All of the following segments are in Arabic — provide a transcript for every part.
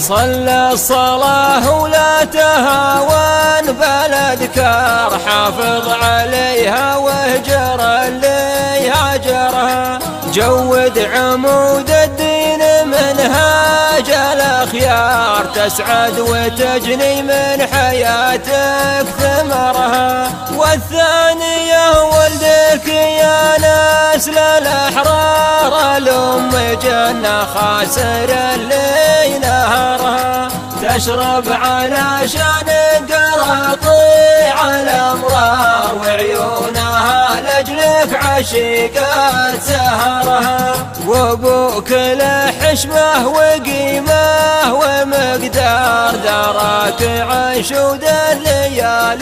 صلى الصلاة ولا تهاون بلدكار، حافظ عليها واهجر اللي هاجرها. جود عمود الدين منهاج الأخيار، تسعد وتجني من حياتك ثمرها. والثانية ولدك يا نسل الأحرار، الأم جنة خاسر اللي نهرها. تشرب علشان قراطيع الأمرار، وعيونها لأجلك عشيقات سهرها. وابوك له حشمه وقيمه ومقدار، دراك عشود الليال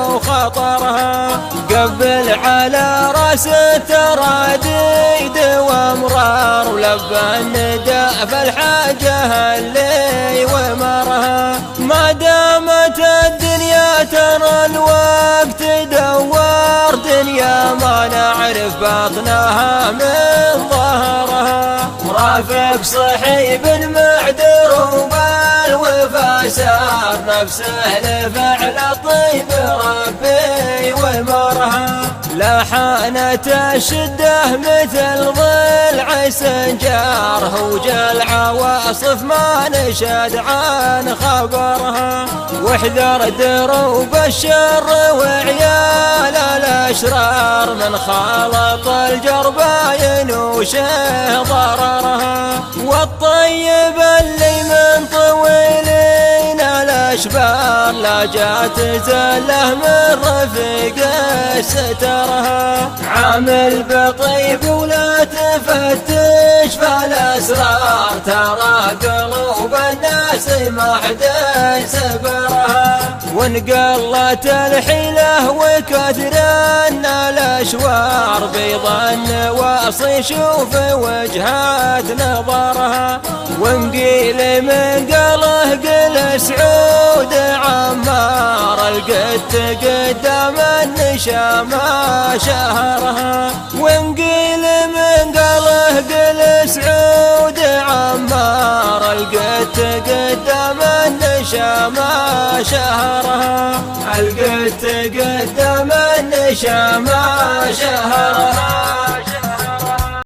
وخطرها. قبل على راس التراديد وامرار، ولبى النداء فالحاجه اللي ومرها. ما دامت الدنيا ترى الوقت دوار، دنيا ما نعرف باطنها من ظهرها. مرافق صحيب معدر وبالوفا سار، نفسه لفعل الطيب ربي ومرها. لاحانت الشدة مثل ضلع سنجار، هوج العواصف ما نشد عن خبرها. واحذر دروب الشر وعيال الأشرار، من خالط الجرباين وشه ضررها. والطيب اللي من طويلين الأشبار، لا جات زله من رفيق سترها. عامل بطيب ولا تفتش فالأسرار، ترى قلوب الناس ما حد سبرها. وانقلت الحيلة وكثرن الأشوار، بيض واصي شوف وجهات نظرها. وانقيل من قاله قل سعود عمار، القت قدام النشامة شهرها. وانقيل من قاله قل سعود عمار، القت قدام النشامة شهرها. القت قدام النشامة شهرها.